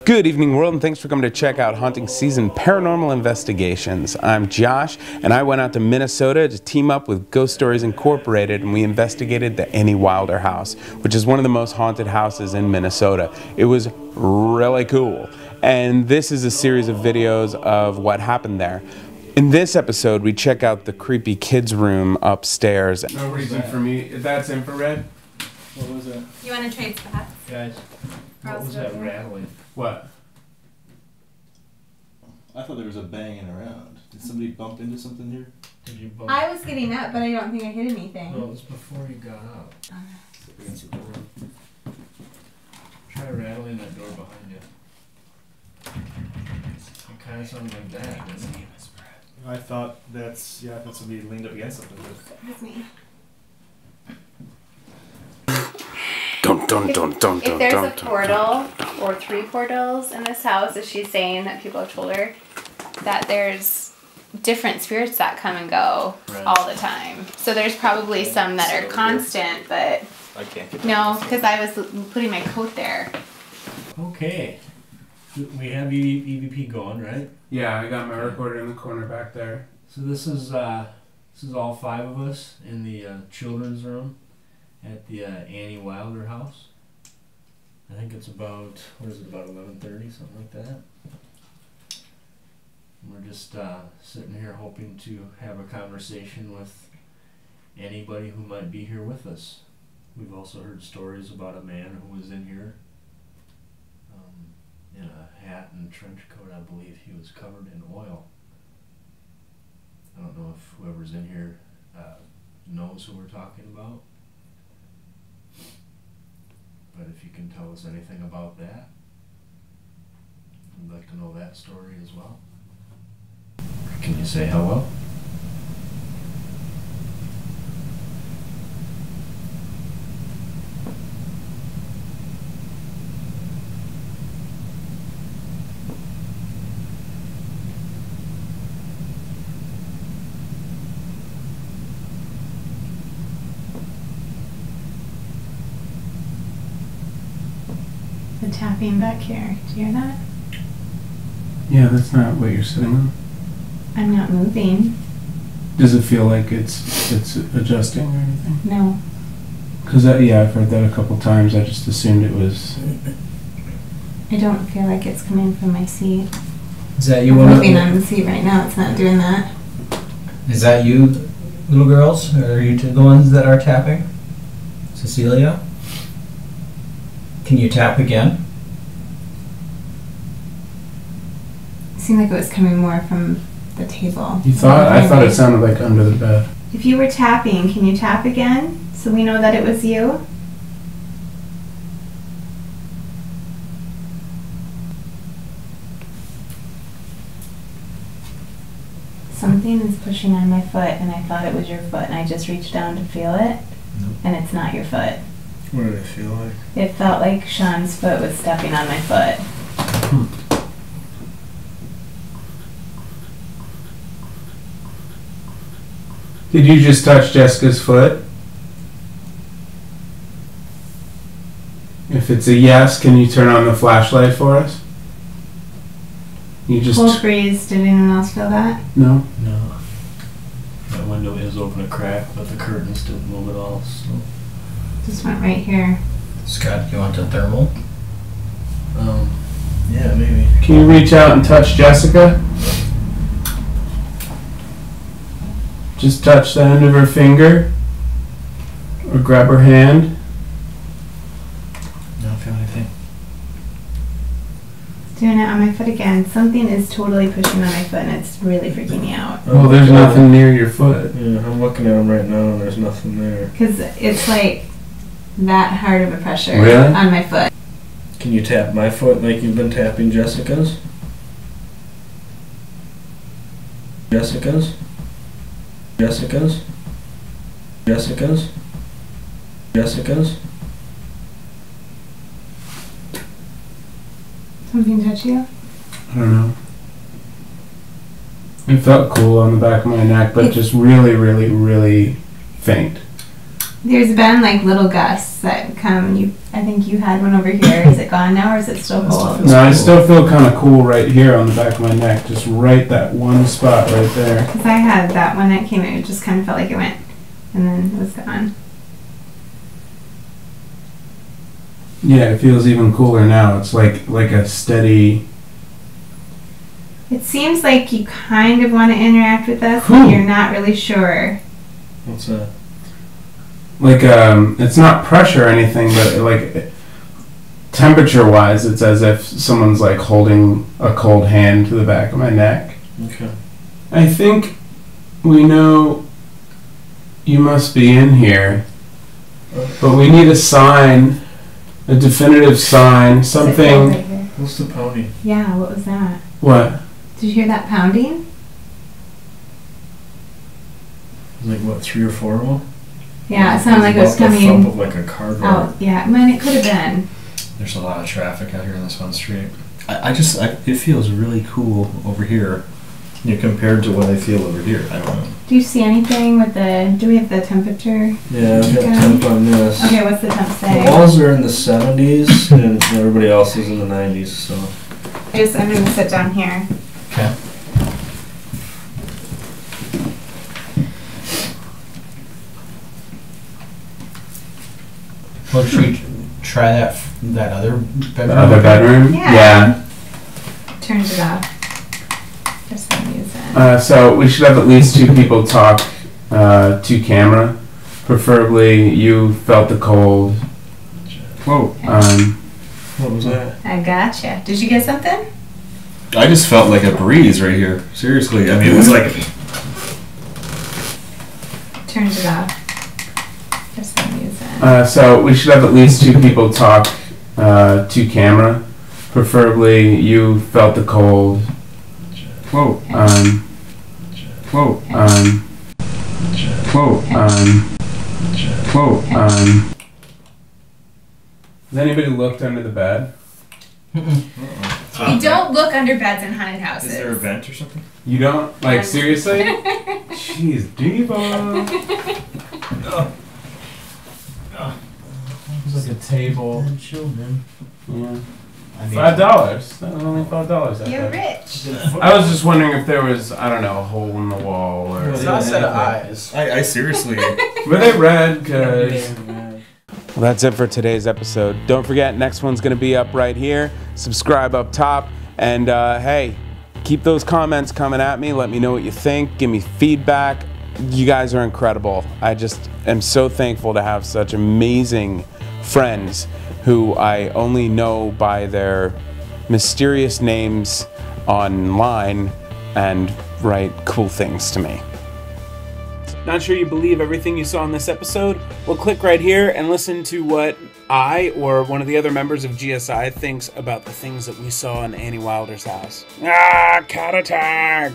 Good evening, world, and thanks for coming to check out Haunting Season Paranormal Investigations. I'm Josh, and I went out to Minnesota to team up with Ghost Stories Incorporated, and we investigated the Annie Wilder house, which is one of the most haunted houses in Minnesota. It was really cool, and this is a series of videos of what happened there. In this episode, we check out the creepy kids' room upstairs. No reason for me. That's infrared. What was that? You want to trade spots? Guys, what was that rattling? What? I thought there was a banging around. Did somebody bump into something here? Did you bump? I was getting up, but I don't think I hit anything. No, it was before you got up. Against the door. Try rattling that door behind you. It kind of sounded like that, didn't it? I thought that's somebody leaned up against something. That's me. If there's a portal or 3 portals in this house, as she's saying that people have told her, that there's different spirits that come and go all the time. So there's probably some that are constant, but I can't get no, because I was putting my coat there. Okay. We have EVP going, right? Yeah, I got my recorder in the corner back there. So this is all 5 of us in the children's room at the Annie Wilder house. I think it's about, what is it, about 11:30, something like that. And we're just sitting here hoping to have a conversation with anybody who might be here with us. We've also heard stories about a man who was in here in a hat and trench coat. I believe he was covered in oil. I don't know if whoever's in here knows who we're talking about. But if you can tell us anything about that, we'd like to know that story as well. Can you say hello? The tapping back here. Do you hear that? Yeah, that's not what you're sitting on. I'm not moving. Does it feel like it's adjusting or anything? No. Because yeah, I've heard that a couple times. I just assumed it was. I don't feel like it's coming from my seat. Is that you? I'm moving on the seat right now. It's not doing that. Is that you, little girls? Or are you the ones that are tapping? Cecilia? Can you tap again? It seemed like it was coming more from the table. You thought? I thought it sounded like under the bed. If you were tapping, can you tap again so we know that it was you? Something is pushing on my foot, and I thought it was your foot, and I just reached down to feel it, and it's not your foot. What did it feel like? It felt like Sean's foot was stepping on my foot. Did you just touch Jessica's foot? If it's a yes, can you turn on the flashlight for us? You just... Cold breeze. Did anyone else feel that? No? No. That window is open a crack, but the curtains didn't move at all, so... Just went right here. Scott, you want the thermal? Yeah, maybe. Can you reach out and touch Jessica? Just touch the end of her finger. Or grab her hand. Don't feel anything. Doing it on my foot again. Something is totally pushing on my foot, and it's really freaking me out. Well, there's nothing near your foot. Yeah, I'm looking at him right now, and there's nothing there. Because it's like that hard of a pressure Really? on my foot. Can you tap my foot like you've been tapping Jessica's? Jessica's? Jessica's? Jessica's? Jessica's? Something touch you? I don't know. It felt cool on the back of my neck, but just really, really, really faint. There's been like little gusts that come, I think you had one over here. Is it gone now or is it still cold? No, I still feel kind of cool right here on the back of my neck. Just right that one spot right there. Because I had that one that came in, it just kind of felt like it went and then it was gone. Yeah, it feels even cooler now. It's like a steady... It seems like you kind of want to interact with us, but you're not really sure. What's that? Like, it's not pressure or anything, but like, temperature-wise, it's as if someone's like holding a cold hand to the back of my neck. Okay. I think we know you must be in here, but we need a sign, a definitive sign, something. What's the pounding? Yeah, what was that? What? Did you hear that pounding? Like what, 3 or 4 of them? Yeah, it sounded like it was About the thump coming of like a car door. out. Yeah, I mean, it could have been. There's a lot of traffic out here on this one street. It feels really cool over here, compared to what I feel over here. I don't know. Do you see anything with the, do we have the temperature? Yeah, I've got temp on this. Okay, what's the temp say? The walls are in the 70s and everybody else is in the 90s, so. I'm going to sit down here. Okay. Well, should we try that other bedroom? The other bedroom? Yeah. Turned it off for some reason. So we should have at least 2 people talk to camera. Preferably you felt the cold. Whoa. What was that? I gotcha. Did you get something? I just felt like a breeze right here. Seriously. I mean, it was like... Turned it off for some reason. So we should have at least 2 people talk to camera. Preferably you felt the cold. Whoa. Whoa. Whoa. Whoa. Has anybody looked under the bed? You don't look under beds in haunted houses. Is there a vent or something? You don't? Like, seriously? Jeez, diva. It's like a table. Children. Yeah. $5. That was only $5. You're rich. I was just wondering if there was, I don't know, a hole in the wall or. It's not a set of eyes. I seriously... Were they red? Cause. Well, that's it for today's episode. Don't forget, next one's gonna be up right here. Subscribe up top, and hey, keep those comments coming at me. Let me know what you think. Give me feedback. You guys are incredible. I just am so thankful to have such amazing friends who I only know by their mysterious names online and write cool things to me. Not sure you believe everything you saw in this episode? Well, click right here and listen to what I or one of the other members of GSI thinks about the things that we saw in Annie Wilder's house. Ah, cat attack!